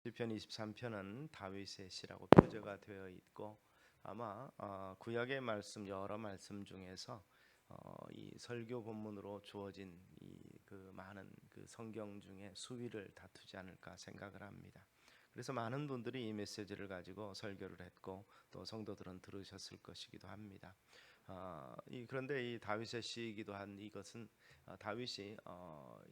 시편 23편은 다윗의 시라고 표제가 되어 있고 아마 구약의 말씀 여러 말씀 중에서 이 설교 본문으로 주어진 이 그 많은 그 성경 중에 수위를 다투지 않을까 생각을 합니다. 그래서 많은 분들이 이 메시지를 가지고 설교를 했고 또 성도들은 들으셨을 것이기도 합니다. 그런데 이 다윗의 시이기도 한 이것은 다윗이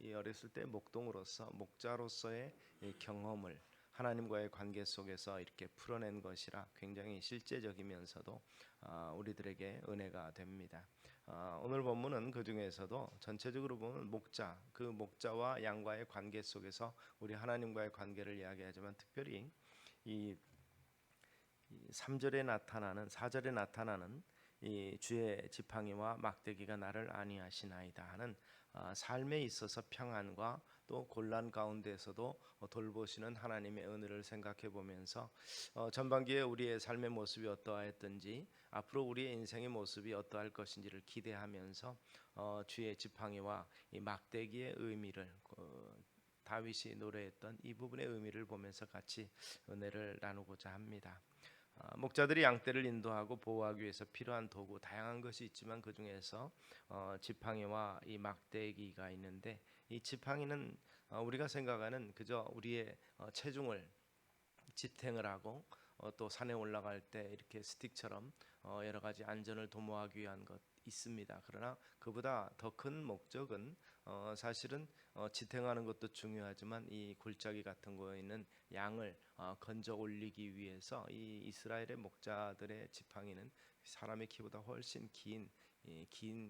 이 어렸을 때 목동으로서 목자로서의 이 경험을 하나님과의 관계 속에서 이렇게 풀어낸 것이라 굉장히 실제적이면서도 우리들에게 은혜가 됩니다. 오늘 본문은 그 중에서도 전체적으로 보면 그 목자와 양과의 관계 속에서 우리 하나님과의 관계를 이야기하지만 특별히 이 3절에 나타나는 4절에 나타나는 이 주의 지팡이와 막대기가 나를 안위하시나이다 하는 삶에 있어서 평안과 또 곤란 가운데에서도 돌보시는 하나님의 은혜를 생각해 보면서 전반기에 우리의 삶의 모습이 어떠하였든지 앞으로 우리의 인생의 모습이 어떠할 것인지를 기대하면서 주의 지팡이와 이 막대기의 의미를 다윗이 노래했던 이 부분의 의미를 보면서 같이 은혜를 나누고자 합니다. 목자들이 양떼를 인도하고 보호하기 위해서 필요한 도구 다양한 것이 있지만 그 중에서 지팡이와 이 막대기가 있는데 이 지팡이는 우리가 생각하는 그저 우리의 체중을 지탱을 하고 또 산에 올라갈 때 이렇게 스틱처럼 여러 가지 안전을 도모하기 위한 것 있습니다. 그러나 그보다 더 큰 목적은 사실은 지탱하는 것도 중요하지만 이 골짜기 같은 거에 있는 양을 건져 올리기 위해서 이 이스라엘의 목자들의 지팡이는 사람의 키보다 훨씬 긴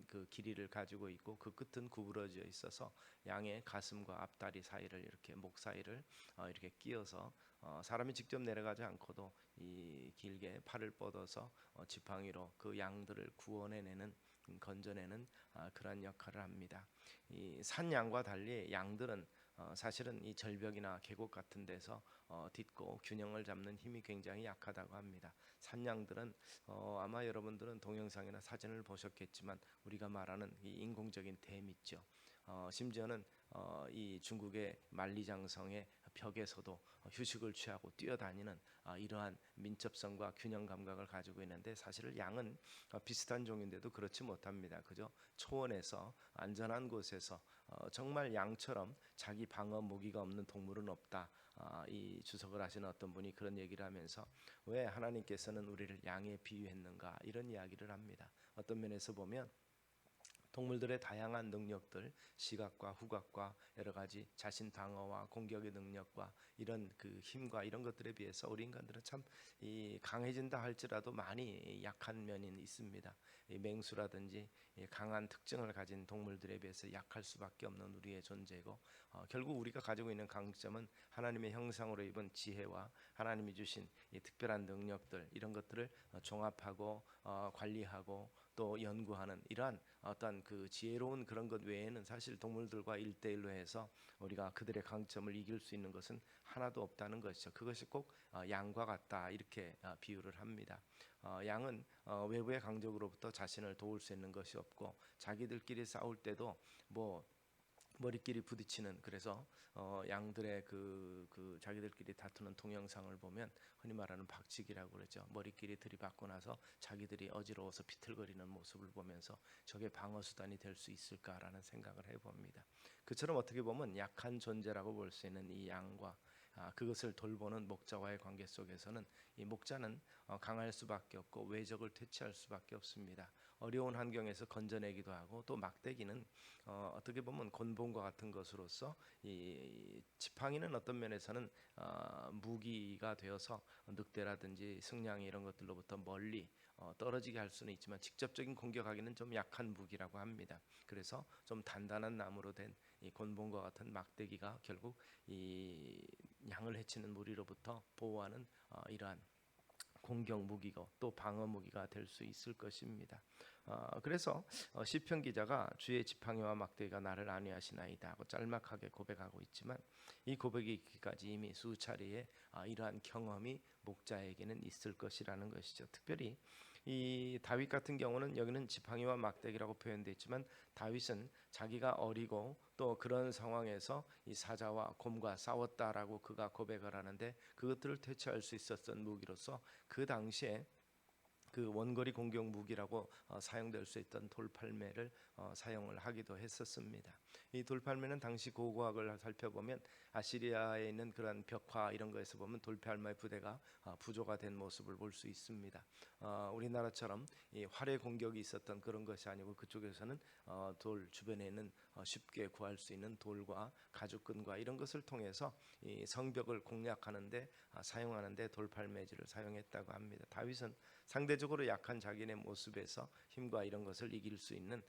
그 길이를 가지고 있고 그 끝은 구부러져 있어서 양의 가슴과 앞다리 사이를 이렇게 목 사이를 이렇게 끼어서 사람이 직접 내려가지 않고도 이 길게 팔을 뻗어서 지팡이로 그 양들을 구원해내는 건져내는 그러한 역할을 합니다. 이 산양과 달리 양들은 사실은 이 절벽이나 계곡 같은 데서 딛고 균형을 잡는 힘이 굉장히 약하다고 합니다. 산양들은 아마 여러분들은 동영상이나 사진을 보셨겠지만 우리가 말하는 이 인공적인 댐 있죠. 심지어는 이 중국의 만리장성의 벽에서도 휴식을 취하고 뛰어다니는 이러한 민첩성과 균형 감각을 가지고 있는데 사실 양은 비슷한 종인데도 그렇지 못합니다. 그저 초원에서 안전한 곳에서 정말 양처럼 자기 방어 무기가 없는 동물은 없다. 이 주석을 하시는 어떤 분이 그런 얘기를 하면서 왜 하나님께서는 우리를 양에 비유했는가 이런 이야기를 합니다. 어떤 면에서 보면 동물들의 다양한 능력들, 시각과 후각과 여러 가지 자신 방어와 공격의 능력과 이런 그 힘과 이런 것들에 비해서 우리 인간들은 참 이 강해진다 할지라도 많이 약한 면이 있습니다. 이 맹수라든지 이 강한 특징을 가진 동물들에 비해서 약할 수밖에 없는 우리의 존재고 결국 우리가 가지고 있는 강점은 하나님의 형상으로 입은 지혜와 하나님이 주신 이 특별한 능력들 이런 것들을 종합하고 관리하고 또 연구하는 이러한 어떤 그 지혜로운 그런 것 외에는 사실 동물들과 1대1로 해서 우리가 그들의 강점을 이길 수 있는 것은 하나도 없다는 것이죠. 그것이 꼭 양과 같다 이렇게 비유를 합니다. 양은 외부의 강적으로부터 자신을 도울 수 있는 것이 없고 자기들끼리 싸울 때도 뭐 머리끼리 부딪히는 그래서 양들의 그 자기들끼리 다투는 동영상을 보면 흔히 말하는 박치기라고 그러죠. 머리끼리 들이받고 나서 자기들이 어지러워서 비틀거리는 모습을 보면서 저게 방어 수단이 될 수 있을까라는 생각을 해봅니다. 그처럼 어떻게 보면 약한 존재라고 볼 수 있는 이 양과 그것을 돌보는 목자와의 관계 속에서는 이 목자는 강할 수밖에 없고 외적을 퇴치할 수밖에 없습니다. 어려운 환경에서 건져내기도 하고 또 막대기는 어떻게 보면 곤봉과 같은 것으로서 이 지팡이는 어떤 면에서는 무기가 되어서 늑대라든지 승냥이 이런 것들로부터 멀리 떨어지게 할 수는 있지만 직접적인 공격하기는 좀 약한 무기라고 합니다. 그래서 좀 단단한 나무로 된 이 곤봉과 같은 막대기가 결국 이 양을 해치는 무리로부터 보호하는 이러한 공격 무기고 또 방어 무기가 될 수 있을 것입니다. 그래서 시편 기자가 주의 지팡이와 막대기가 나를 안위하시나이다 하고 짤막하게 고백하고 있지만 이 고백이기까지 이미 수차례의 이러한 경험이 목자에게는 있을 것이라는 것이죠. 특별히 이 다윗 같은 경우는 여기는 지팡이와 막대기라고 표현되어 있지만 다윗은 자기가 어리고 또 그런 상황에서 이 사자와 곰과 싸웠다라고 그가 고백을 하는데 그것들을 퇴치할 수 있었던 무기로서 그 당시에 그 원거리 공격 무기라고 사용될 수 있던 돌팔매를 사용을 하기도 했었습니다. 이 돌팔매는 당시 고고학을 살펴보면 아시리아에 있는 그런 벽화 이런 거에서 보면 돌팔매 부대가 부조가 된 모습을 볼 수 있습니다. 우리나라처럼 이 활의 공격이 있었던 그런 것이 아니고 그쪽에서는 돌 주변에 있는 쉽게 구할 수 있는 돌과 가죽끈과 이런 것을 통해서 이 성벽을 공략하는데 사용하는데 돌팔매질을 사용했다고 합니다. 다윗은 상대적으로 약한 자기네 모습에서 힘과 이런 것을 이길 수 있는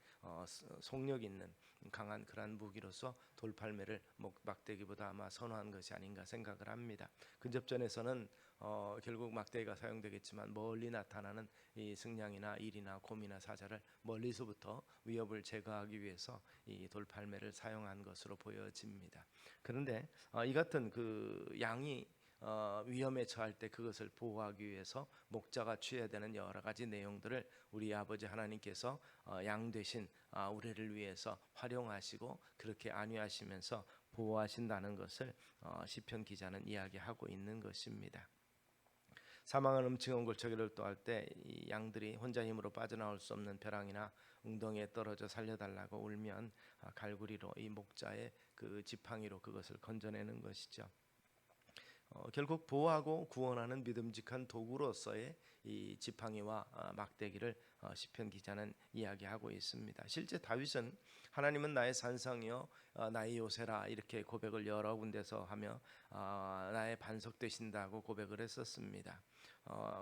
속력 있는 강한 그러한 무기로서 돌팔매를 막대기보다 아마 선호한 것이 아닌가 생각을 합니다. 근접전에서는 결국 막대기가 사용되겠지만 멀리 나타나는 이 승냥이나 일이나 곰이나 사자를 멀리서부터 위협을 제거하기 위해서 이 돌팔매를 사용한 것으로 보여집니다. 그런데 이 같은 그 양이 위험에 처할 때 그것을 보호하기 위해서 목자가 취해야 되는 여러 가지 내용들을 우리 아버지 하나님께서 양 되신 우리를 위해서 활용하시고 그렇게 안위하시면서 보호하신다는 것을 시편 기자는 이야기하고 있는 것입니다. 사망한 음침한 골짜기를 또할 때 이 양들이 혼자 힘으로 빠져나올 수 없는 벼랑이나 웅덩이에 떨어져 살려달라고 울면 갈구리로 이 목자의 그 지팡이로 그것을 건져내는 것이죠. 결국 보호하고 구원하는 믿음직한 도구로서의 이 지팡이와 막대기를 시편 기자는 이야기하고 있습니다. 실제 다윗은 하나님은 나의 산성이요 나의 요새라 이렇게 고백을 여러 군데서 하며 나의 반석 되신다고 고백을 했었습니다.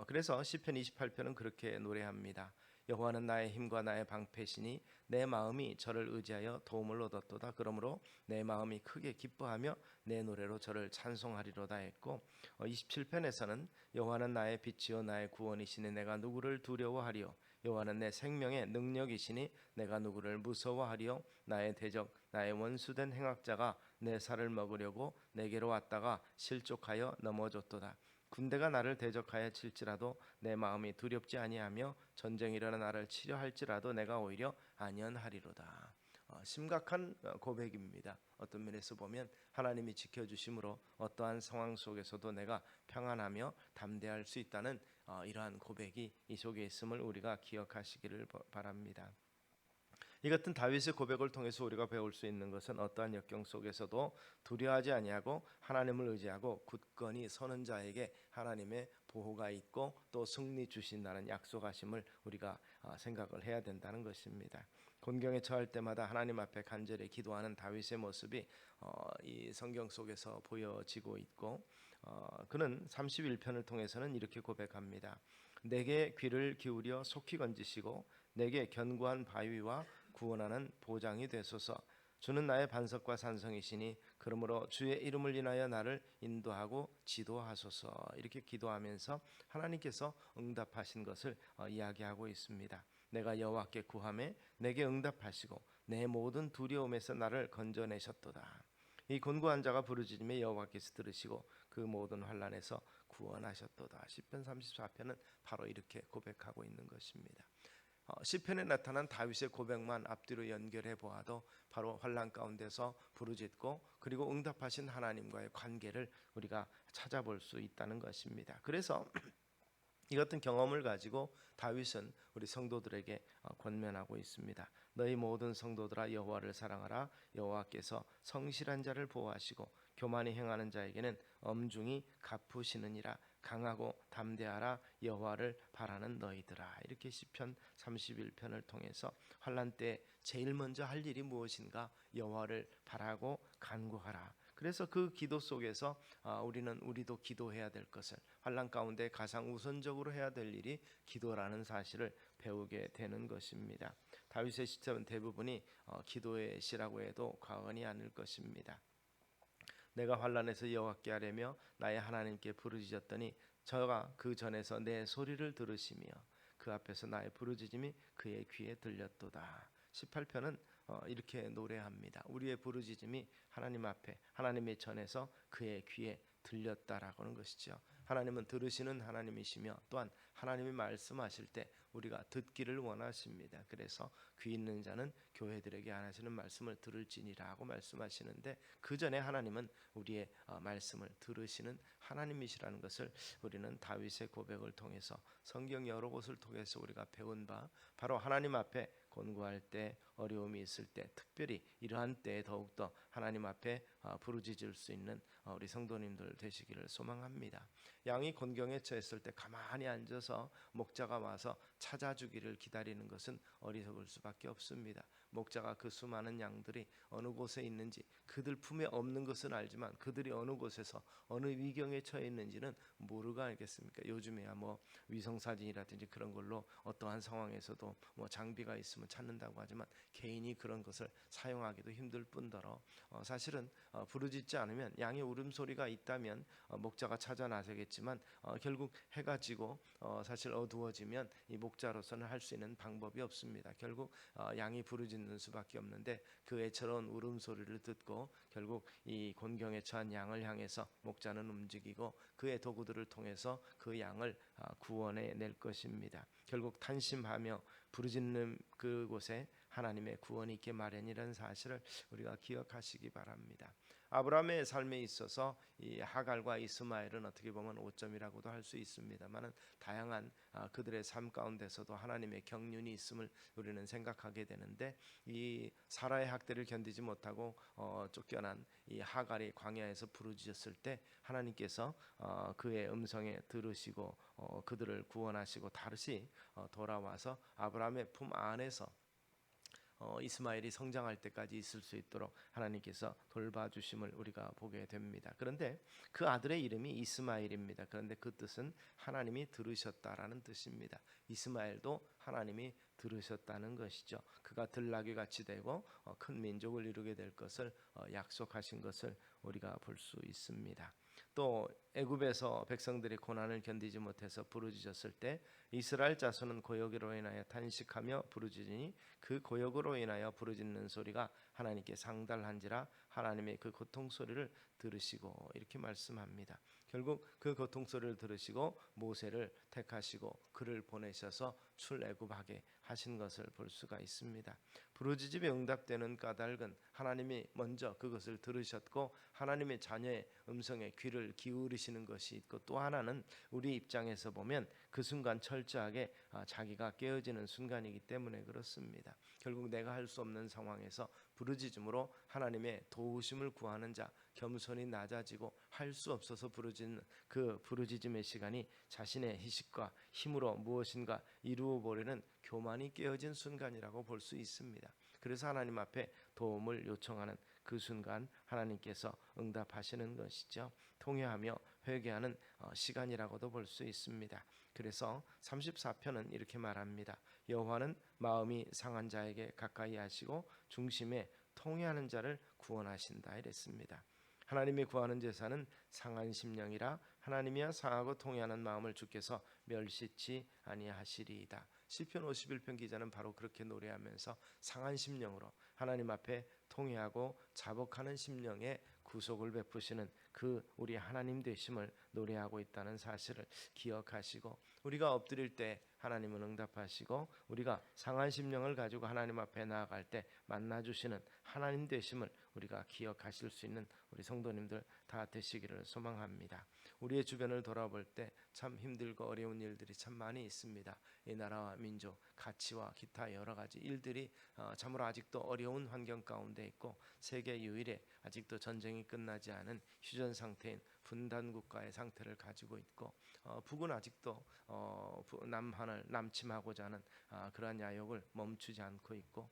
그래서 시편 28편은 그렇게 노래합니다. 여호와는 나의 힘과 나의 방패시니 내 마음이 저를 의지하여 도움을 얻었도다. 그러므로 내 마음이 크게 기뻐하며 내 노래로 저를 찬송하리로다 했고 27편에서는 여호와는 나의 빛이요 나의 구원이시니 내가 누구를 두려워하리요 여호와는 내 생명의 능력이시니 내가 누구를 무서워하리요 나의 대적 나의 원수된 행악자가 내 살을 먹으려고 내게로 왔다가 실족하여 넘어졌도다. 군대가 나를 대적하여 칠지라도 내 마음이 두렵지 아니하며 전쟁이 일어나 나를 치려 할지라도 내가 오히려 안연하리로다. 심각한 고백입니다. 어떤 면에서 보면 하나님이 지켜주심으로 어떠한 상황 속에서도 내가 평안하며 담대할 수 있다는 이러한 고백이 이 속에 있음을 우리가 기억하시기를 바랍니다. 이 같은 다윗의 고백을 통해서 우리가 배울 수 있는 것은 어떠한 역경 속에서도 두려워하지 아니하고 하나님을 의지하고 굳건히 서는 자에게 하나님의 보호가 있고 또 승리 주신다는 약속하심을 우리가 생각을 해야 된다는 것입니다. 곤경에 처할 때마다 하나님 앞에 간절히 기도하는 다윗의 모습이 이 성경 속에서 보여지고 있고 그는 31편을 통해서는 이렇게 고백합니다. 내게 귀를 기울여 속히 건지시고 내게 견고한 바위와 구원하는 보장이 되소서. 주는 나의 반석과 산성이시니 그러므로 주의 이름을 인하여 나를 인도하고 지도하소서. 이렇게 기도하면서 하나님께서 응답하신 것을 이야기하고 있습니다. 내가 여호와께 구하매 내게 응답하시고 내 모든 두려움에서 나를 건져내셨도다. 이 곤고한 자가 부르짖음에 여호와께서 들으시고 그 모든 환난에서 구원하셨도다. 시편 34편은 바로 이렇게 고백하고 있는 것입니다. 시편에 나타난 다윗의 고백만 앞뒤로 연결해 보아도 바로 환난 가운데서 부르짖고 그리고 응답하신 하나님과의 관계를 우리가 찾아볼 수 있다는 것입니다. 그래서 이 같은 경험을 가지고 다윗은 우리 성도들에게 권면하고 있습니다. 너희 모든 성도들아 여호와를 사랑하라. 여호와께서 성실한 자를 보호하시고 교만히 행하는 자에게는 엄중히 갚으시느니라. 강하고 담대하라. 여호와를 바라는 너희들아. 이렇게 시편 31편을 통해서 환난 때 제일 먼저 할 일이 무엇인가? 여호와를 바라고 간구하라. 그래서 그 기도 속에서 우리도 기도해야 될 것을 환난 가운데 가장 우선적으로 해야 될 일이 기도라는 사실을 배우게 되는 것입니다. 다윗의 시점은 대부분이 기도의 시라고 해도 과언이 아닐 것입니다. 내가 환난에서 여호와께 하려며 나의 하나님께 부르짖었더니 저가 그 전에서 내 소리를 들으시며 그 앞에서 나의 부르짖음이 그의 귀에 들렸도다. 18편은 이렇게 노래합니다. 우리의 부르짖음이 하나님 앞에 하나님의 전에서 그의 귀에 들렸다라고 하는 것이죠. 하나님은 들으시는 하나님이시며 또한 하나님이 말씀하실 때 우리가 듣기를 원하십니다. 그래서 귀 있는 자는 교회들에게 안 하시는 말씀을 들을지니라고 말씀하시는데, 그 전에 하나님은 우리의 말씀을 들으시는 하나님이시라는 것을 우리는 다윗의 고백을 통해서, 성경 여러 곳을 통해서 우리가 배운 바, 바로 하나님 앞에 곤고할 때, 어려움이 있을 때, 특별히 이러한 때에 더욱더 하나님 앞에 부르짖을 수 있는 우리 성도님들 되시기를 소망합니다. 양이 곤경에 처했을 때 가만히 앉아서 목자가 와서 찾아주기를 기다리는 것은 어리석을 수밖에 없습니다. 목자가 그 수많은 양들이 어느 곳에 있는지, 그들 품에 없는 것은 알지만 그들이 어느 곳에서 어느 위경에 처해 있는지는 모르가 알겠습니까? 요즘에야 위성사진이라든지 그런 걸로 어떠한 상황에서도 장비가 있으면 찾는다고 하지만, 개인이 그런 것을 사용하기도 힘들 뿐더러 사실은 부르짖지 않으면, 양의 울음소리가 있다면 목자가 찾아 나서겠지만 결국 해가 지고 사실 어두워지면 이 목자로서는 할 수 있는 방법이 없습니다. 결국 양이 부르짖는 수밖에 없는데, 그 애처로운 울음소리를 듣고 결국 이 곤경에 처한 양을 향해서 목자는 움직이고 그의 도구들을 통해서 그 양을 구원해 낼 것입니다. 결국 탄심하며 부르짖는 그곳에 하나님의 구원이 있게 마련이라는 사실을 우리가 기억하시기 바랍니다. 아브라함의 삶에 있어서 이 하갈과 이스마엘은 어떻게 보면 오점이라고도 할 수 있습니다만은, 다양한 그들의 삶 가운데서도 하나님의 경륜이 있음을 우리는 생각하게 되는데, 이 사라의 학대를 견디지 못하고 쫓겨난 이 하갈이 광야에서 부르짖었을 때, 하나님께서 그의 음성에 들으시고 그들을 구원하시고 다시 돌아와서 아브라함의 품 안에서 이스마엘이 성장할 때까지 있을 수 있도록 하나님께서 돌봐주심을 우리가 보게 됩니다. 그런데 그 아들의 이름이 이스마엘입니다. 그런데 그 뜻은 하나님이 들으셨다라는 뜻입니다. 이스마엘도 하나님이 들으셨다는 것이죠. 그가 들나귀 같이 되고 큰 민족을 이루게 될 것을 약속하신 것을 우리가 볼 수 있습니다. 또 애굽에서 백성들이 고난을 견디지 못해서 부르짖었을 때, 이스라엘 자손은 고역으로 인하여 탄식하며 부르짖으니 그 고역으로 인하여 부르짖는 소리가 하나님께 상달한지라 하나님의 그 고통 소리를 들으시고, 이렇게 말씀합니다. 결국 그 고통 소리를 들으시고 모세를 택하시고 그를 보내셔서 출애굽하게 하신 것을 볼 수가 있습니다. 부르짖음에 응답되는 까닭은 하나님이 먼저 그것을 들으셨고 하나님의 자녀의 음성에 귀를 기울이시는 것이 있고, 또 하나는 우리 입장에서 보면 그 순간 철저하게 자기가 깨어지는 순간이기 때문에 그렇습니다. 결국 내가 할 수 없는 상황에서 부르짖음으로 하나님의 도우심을 구하는 자, 겸손히 낮아지고 할 수 없어서 부르짖는 그 부르짖음의 시간이 자신의 희식과 힘으로 무엇인가 이루어 보려는 교만이 깨어진 순간이라고 볼 수 있습니다. 그래서 하나님 앞에 도움을 요청하는 그 순간 하나님께서 응답하시는 것이죠. 통회하며 회개하는 시간이라고도 볼 수 있습니다. 그래서 34편은 이렇게 말합니다. 여호와는 마음이 상한 자에게 가까이 하시고 중심에 통회하는 자를 구원하신다 이랬습니다. 하나님이 구하는 제사는 상한 심령이라 하나님이야 상하고 통회하는 마음을 주께서 멸시치 아니하시리이다. 시편 51편 기자는 바로 그렇게 노래하면서 상한 심령으로 하나님 앞에 통회하고 자복하는 심령에 구속을 베푸시는 그 우리 하나님 되심을 노래하고 있다는 사실을 기억하시고, 우리가 엎드릴 때 하나님은 응답하시고 우리가 상한 심령을 가지고 하나님 앞에 나아갈 때 만나주시는 하나님 되심을 우리가 기억하실 수 있는 우리 성도님들 다 되시기를 소망합니다. 우리의 주변을 돌아볼 때 참 힘들고 어려운 일들이 참 많이 있습니다. 이 나라와 민족, 가치와 기타 여러 가지 일들이 참으로 아직도 어려운 환경 가운데 있고, 세계 유일의 아직도 전쟁이 끝나지 않은 휴전 상태인 분단 국가의 상태를 가지고 있고, 북은 아직도 남한을 남침하고자 하는 그러한 야욕을 멈추지 않고 있고,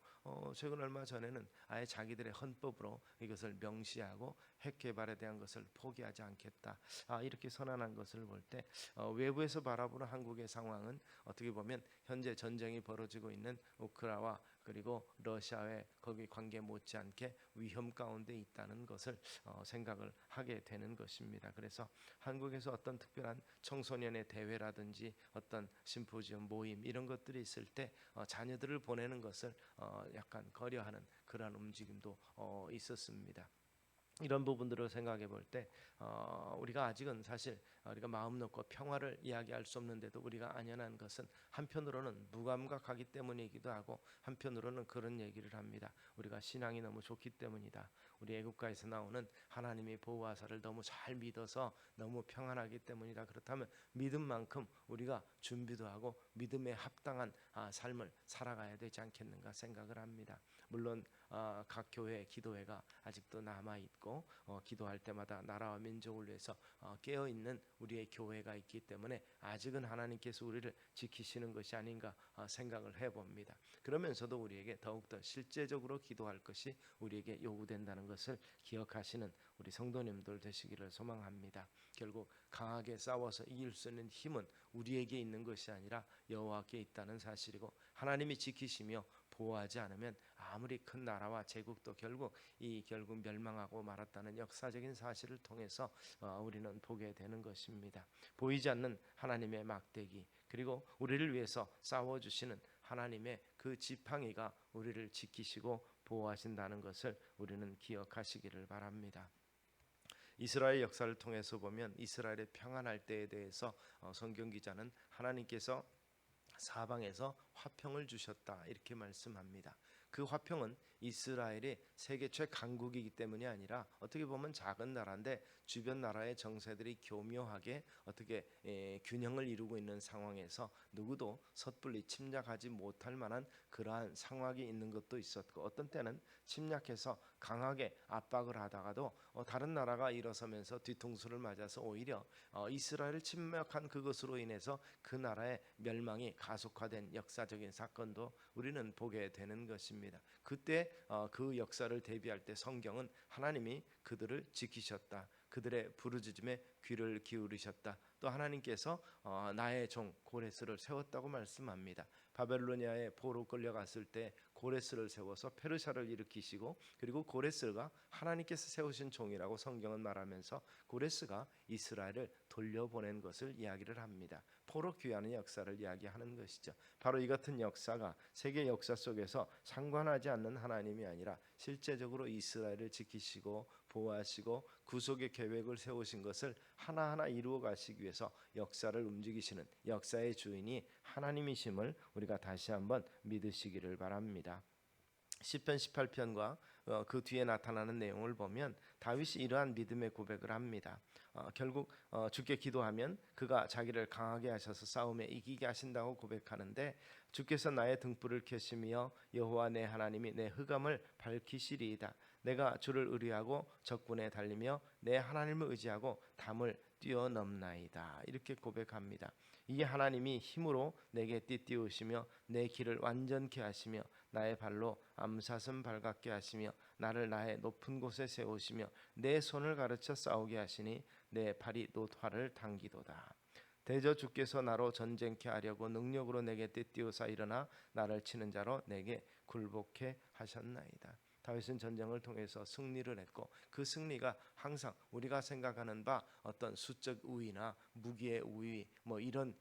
최근 얼마 전에는 아예 자기들의 헌법으로 이것을 명시하고 핵 개발에 대한 것을 포기하지 않겠다, 이렇게 선언한 것을 볼 때 외부에서 바라보는 한국의 상황은 어떻게 보면 현재 전쟁이 벌어지고 있는 우크라이나와 그리고 러시아의 거기 관계 못지않게 위험 가운데 있다는 것을 생각을 하게 되는 것입니다. 그래서 한국에서 어떤 특별한 청소년의 대회라든지 어떤 심포지엄 모임 이런 것들이 있을 때 자녀들을 보내는 것을 약간 거려하는 그러한 움직임도 있었습니다. 이런 부분들을 생각해 볼 때 우리가 아직은 사실 우리가 마음 놓고 평화를 이야기할 수 없는데도 우리가 안연한 것은 한편으로는 무감각하기 때문이기도 하고 한편으로는 그런 얘기를 합니다. 우리가 신앙이 너무 좋기 때문이다. 우리 애국가에서 나오는 하나님의 보호하사를 너무 잘 믿어서 너무 평안하기 때문이다. 그렇다면 믿음만큼 우리가 준비도 하고 믿음에 합당한 삶을 살아가야 되지 않겠는가 생각을 합니다. 물론 각 교회 기도회가 아직도 남아 있고 기도할 때마다 나라와 민족을 위해서 깨어 있는 우리의 교회가 있기 때문에 아직은 하나님께서 우리를 지키시는 것이 아닌가 생각을 해봅니다. 그러면서도 우리에게 더욱더 실제적으로 기도할 것이 우리에게 요구된다는 것을 기억하시는 우리 성도님들 되시기를 소망합니다. 결국 강하게 싸워서 이길 수 있는 힘은 우리에게 있는 것이 아니라 여호와께 있다는 사실이고, 하나님이 지키시며 보호하지 않으면 아무리 큰 나라와 제국도 결국 멸망하고 말았다는 역사적인 사실을 통해서 우리는 보게 되는 것입니다. 보이지 않는 하나님의 막대기, 그리고 우리를 위해서 싸워주시는 하나님의 그 지팡이가 우리를 지키시고 보호하신다는 것을 우리는 기억하시기를 바랍니다. 이스라엘 역사를 통해서 보면 이스라엘의 평안할 때에 대해서 성경 기자는 하나님께서 사방에서 화평을 주셨다 이렇게 말씀합니다. 그 화평은 이스라엘이 세계 최강국이기 때문이 아니라 어떻게 보면 작은 나라인데 주변 나라의 정세들이 교묘하게 어떻게 균형을 이루고 있는 상황에서 누구도 섣불리 침략하지 못할 만한 그러한 상황이 있는 것도 있었고, 어떤 때는 침략해서 강하게 압박을 하다가도 다른 나라가 일어서면서 뒤통수를 맞아서 오히려 이스라엘을 침략한 그것으로 인해서 그 나라의 멸망이 가속화된 역사적인 사건도 우리는 보게 되는 것입니다. 그때 그 역사를 대비할 때 성경은 하나님이 그들을 지키셨다, 그들의 부르짖음에 귀를 기울이셨다, 또 하나님께서 나의 종 고레스를 세웠다고 말씀합니다. 바벨로니아에 포로 끌려갔을 때 고레스를 세워서 페르시아를 일으키시고, 그리고 고레스가 하나님께서 세우신 종이라고 성경은 말하면서 고레스가 이스라엘을 돌려보낸 것을 이야기를 합니다. 포로 귀환의 역사를 이야기하는 것이죠. 바로 이 같은 역사가 세계 역사 속에서 상관하지 않는 하나님이 아니라 실제적으로 이스라엘을 지키시고 보호하시고 구속의 계획을 세우신 것을 하나하나 이루어 가시기 위해서 역사를 움직이시는 역사의 주인이 하나님이심을 우리가 다시 한번 믿으시기를 바랍니다. 시편 18편과 그 뒤에 나타나는 내용을 보면 다윗이 이러한 믿음의 고백을 합니다. 결국 주께 기도하면 그가 자기를 강하게 하셔서 싸움에 이기게 하신다고 고백하는데, 주께서 나의 등불을 켜시며 여호와 내 하나님이 내 흑암을 밝히시리이다. 내가 주를 의뢰하고 적군에 달리며 내 하나님을 의지하고 담을 뛰어넘나이다. 이렇게 고백합니다. 이 하나님이 힘으로 내게 띠띠우시며 내 길을 완전케 하시며 나의 발로 암사슴 발같게 하시며 나를 나의 높은 곳에 세우시며 내 손을 가르쳐 싸우게 하시니 내 팔이 놋활을 당기도다. 대저 주께서 나로 전쟁케 하려고 능력으로 내게 띠띠우사 일어나 나를 치는 자로 내게 굴복케 하셨나이다. 다윗은 전쟁을 통해서 승리를 했고, 그 승리가 항상 우리가 생각하는 바 어떤 수적 우위나 무기의 우위 이런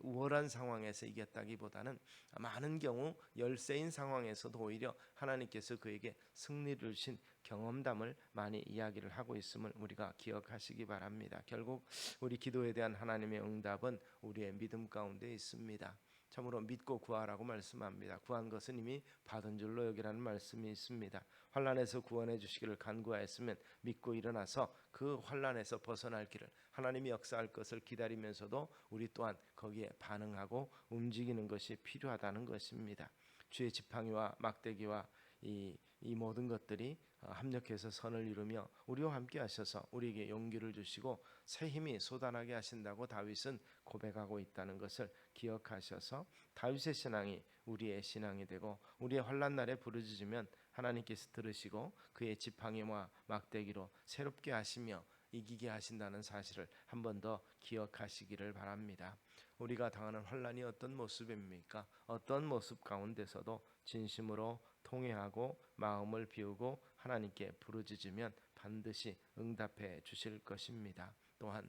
우월한 상황에서 이겼다기보다는 많은 경우 열세인 상황에서도 오히려 하나님께서 그에게 승리를 주신 경험담을 많이 이야기를 하고 있음을 우리가 기억하시기 바랍니다. 결국 우리 기도에 대한 하나님의 응답은 우리의 믿음 가운데 있습니다. 참으로 믿고 구하라고 말씀합니다. 구한 것은 이미 받은 줄로 여기라는 말씀이 있습니다. 환난에서 구원해 주시기를 간구하였으면 믿고 일어나서 그 환난에서 벗어날 길을, 하나님이 역사할 것을 기다리면서도 우리 또한 거기에 반응하고 움직이는 것이 필요하다는 것입니다. 주의 지팡이와 막대기와 이 모든 것들이 합력해서 선을 이루며 우리와 함께 하셔서 우리에게 용기를 주시고 새 힘이 솟아나게 하신다고 다윗은 고백하고 있다는 것을 기억하셔서 다윗의 신앙이 우리의 신앙이 되고, 우리의 환난 날에 부르짖으면 하나님께서 들으시고 그의 지팡이와 막대기로 새롭게 하시며 이기게 하신다는 사실을 한 번 더 기억하시기를 바랍니다. 우리가 당하는 환난이 어떤 모습입니까? 어떤 모습 가운데서도 진심으로 통회하고 마음을 비우고 하나님께 부르짖으면 반드시 응답해 주실 것입니다. 또한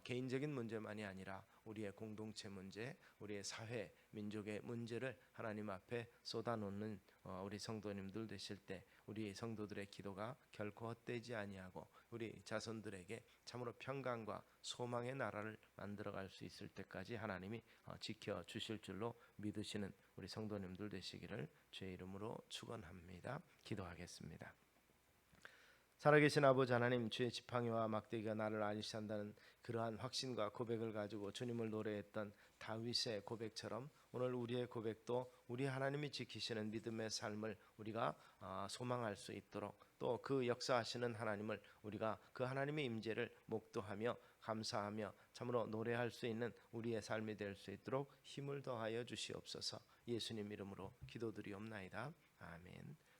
개인적인 문제만이 아니라 우리의 공동체 문제, 우리의 사회, 민족의 문제를 하나님 앞에 쏟아놓는 우리 성도님들 되실 때 우리 성도들의 기도가 결코 헛되지 아니하고 우리 자손들에게 참으로 평강과 소망의 나라를 만들어갈 수 있을 때까지 하나님이 지켜 주실 줄로 믿으시는 우리 성도님들 되시기를 주의 이름으로 축원합니다. 기도하겠습니다. 살아계신 아버지 하나님, 주의 지팡이와 막대기가 나를 안위시한다는 그러한 확신과 고백을 가지고 주님을 노래했던 다윗의 고백처럼 오늘 우리의 고백도 우리 하나님이 지키시는 믿음의 삶을 우리가 소망할 수 있도록, 또 그 역사하시는 하나님을 우리가 그 하나님의 임재를 목도하며 감사하며 참으로 노래할 수 있는 우리의 삶이 될 수 있도록 힘을 더하여 주시옵소서. 예수님 이름으로 기도드리옵나이다. 아멘.